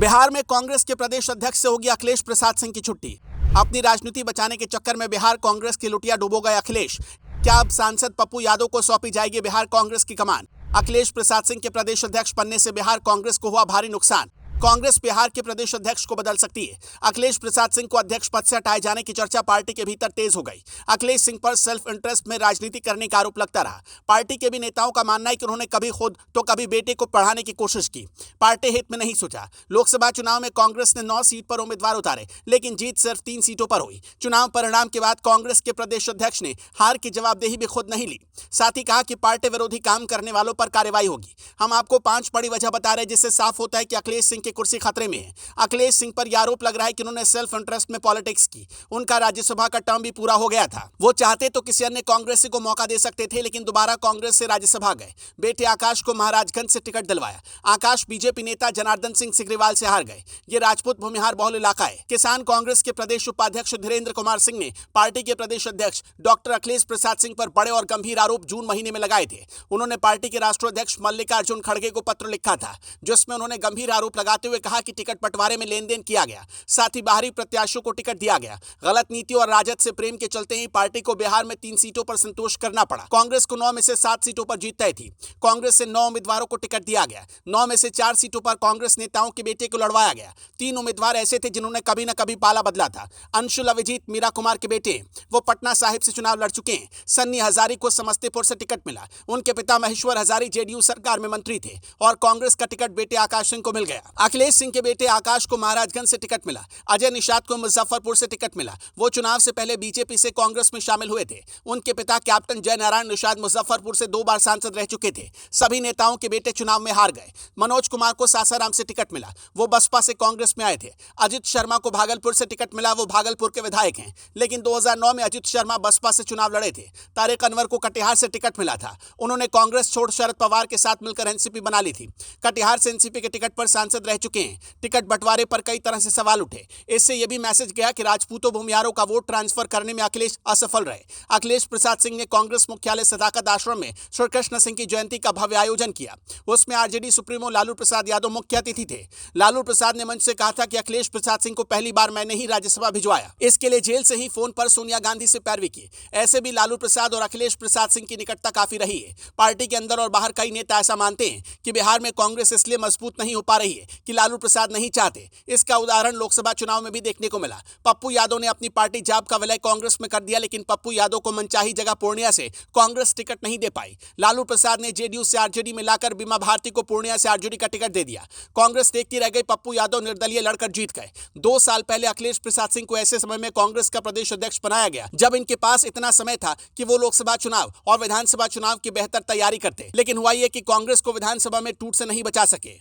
बिहार में कांग्रेस के प्रदेश अध्यक्ष से होगी अखिलेश प्रसाद सिंह की छुट्टी। अपनी राजनीति बचाने के चक्कर में बिहार कांग्रेस की लुटिया डूबो गए अखिलेश। क्या अब सांसद पप्पू यादव को सौंपी जाएगी बिहार कांग्रेस की कमान? अखिलेश प्रसाद सिंह के प्रदेश अध्यक्ष बनने से बिहार कांग्रेस को हुआ भारी नुकसान। कांग्रेस बिहार के प्रदेश अध्यक्ष को बदल सकती है। अखिलेश प्रसाद सिंह को अध्यक्ष पद से हटाए जाने की चर्चा पार्टी के भीतर तेज हो गई। अखिलेश सिंह पर सेल्फ इंटरेस्ट में राजनीति करने का आरोप लगता रहा। पार्टी के भी नेताओं का मानना है कि उन्होंने कभी खुद तो कभी बेटे को पढ़ाने की कोशिश की, पार्टी हित में नहीं सोचा। लोकसभा चुनाव में कांग्रेस ने 9 सीट पर उम्मीदवार उतारे, लेकिन जीत सिर्फ 3 सीटों पर हुई। चुनाव परिणाम के बाद कांग्रेस के प्रदेश अध्यक्ष ने हार की जवाबदेही भी खुद नहीं ली। साथ ही कहा कि पार्टी विरोधी काम करने वालों पर कार्रवाई होगी। हम आपको 5 बड़ी वजह बता रहे हैं जिससे साफ होता है कि अखिलेश सिंह की कुर्सी खतरे में है। अखिलेश सिंह पर यह आरोप लग रहा है कि उन्होंने सेल्फ इंटरेस्ट में पॉलिटिक्स की। उनका राज्यसभा का टर्म भी पूरा हो गया था। वो चाहते तो किसी अन्य कांग्रेसी को मौका दे सकते थे, लेकिन दोबारा कांग्रेस से राज्यसभा गए। बेटे आकाश को महाराजगंज से टिकट दिलवाया। आकाश बीजेपी नेता जनार्दन सिंह सिग्रीवाल से हार गए। ये राजपूत भूमिहार बहुल इलाका है। किसान कांग्रेस के प्रदेश उपाध्यक्ष धीरेन्द्र कुमार सिंह ने पार्टी के प्रदेश अध्यक्ष डॉक्टर अखिलेश प्रसाद सिंह पर बड़े और गंभीर आरोप जून महीने में लगाए थे। उन्होंने पार्टी के राष्ट्रीय मल्लिकार्जुन खड़गे को पत्र लिखा था, जिसमें उन्होंने गंभीर आरोप लगाते हुए कहा कि टिकट बंटवारे में लेनदेन किया गया, साथ ही बाहरी प्रत्याशियों को टिकट दिया गया। गलत नीति और राजद से प्रेम के चलते ही पार्टी को बिहार में 3 सीटों पर संतोष करना पड़ा। कांग्रेस को 9 में से 7 सीटों पर जीत तय थी। कांग्रेस से 9 उम्मीदवारों को टिकट दिया गया। 9 में से 4 सीटों पर कांग्रेस नेताओं के बेटे को लड़वाया गया। 3 उम्मीदवार ऐसे थे जिन्होंने कभी न कभी पाला बदला था। अंशुल अभिजीत मीरा कुमार के बेटे, वो पटना साहिब से चुनाव लड़ चुके हैं। सन्नी हजारी को समस्तीपुर से टिकट मिला। उनके पिता महेश्वर हजारी जेडीयू सरकार में मंत्री थे और कांग्रेस का टिकट बेटे आकाश सिंह को मिल गया। अखिलेश सिंह के बेटे आकाश को महाराजगंज से टिकट मिला। अजय निषाद को मुजफ्फरपुर से टिकट मिला। वो चुनाव से पहले बीजेपी से कांग्रेस में शामिल हुए थे। उनके पिता कैप्टन जय नारायण निषाद मुजफ्फरपुर से 2 बार सांसद रह चुके थे। सभी नेताओं के बेटे चुनाव में हार गए। मनोज कुमार को सासाराम से टिकट मिला। वो बसपा से कांग्रेस में आए थे। अजित शर्मा को भागलपुर से टिकट मिला। वो भागलपुर के विधायक हैं, लेकिन 2009 में अजित शर्मा बसपा से चुनाव लड़े थे। तारिक अनवर को कटिहार से टिकट मिला था। उन्होंने कांग्रेस छोड़ शरद पवार के साथ मिलकर एनसीपी बना ली थी। कटिहार से एनसीपी के टिकट पर सांसद रह चुके हैं। टिकट बंटवारे पर कई तरह से सवाल उठे। इससे यह भी मैसेज गया कि राजपूतों भूमिहारों का वोट ट्रांसफर करने में अखिलेश असफल रहे। अखिलेश प्रसाद सिंह ने कांग्रेस मुख्यालय सदाकत आश्रम में श्री कृष्ण सिंह की जयंती का भव्य आयोजन किया। उसमें आरजेडी सुप्रीमो लालू प्रसाद यादव मुख्य अतिथि थे। लालू प्रसाद ने मंच से कहा था कि अखिलेश प्रसाद सिंह को पहली बार मैंने ही राज्यसभा भिजवाया। इसके लिए जेल से ही फोन पर सोनिया गांधी से पैरवी की। ऐसे भी लालू प्रसाद और अखिलेश प्रसाद सिंह की निकटता काफी रही है। पार्टी के अंदर और बाहर कई नेता ऐसा मानते हैं कि बिहार में कांग्रेस इसलिए मजबूत नहीं हो पा रही है कि लालू प्रसाद नहीं चाहते। इसका उदाहरण लोकसभा चुनाव में भी देखने को मिला। पप्पू यादव ने अपनी पार्टी जाप का विलय कांग्रेस में कर दिया, लेकिन पप्पू यादव को मनचाही जगह पूर्णिया से कांग्रेस टिकट नहीं दे पाई। लालू प्रसाद ने जेडीयू से आरजेडी में लाकर बीमा भारती को पूर्णिया से आरजेडी का टिकट दे दिया। कांग्रेस देखती रह गई। पप्पू यादव निर्दलीय लड़कर जीत गए। 2 साल पहले अखिलेश प्रसाद सिंह को ऐसे समय में कांग्रेस का प्रदेश अध्यक्ष बनाया गया जब इनके पास इतना समय था कि वो लोकसभा चुनाव और विधानसभा चुनाव की बेहतर तैयारी करते, लेकिन हुआ ये कि कांग्रेस को विधानसभा में टूट से नहीं बचा सके।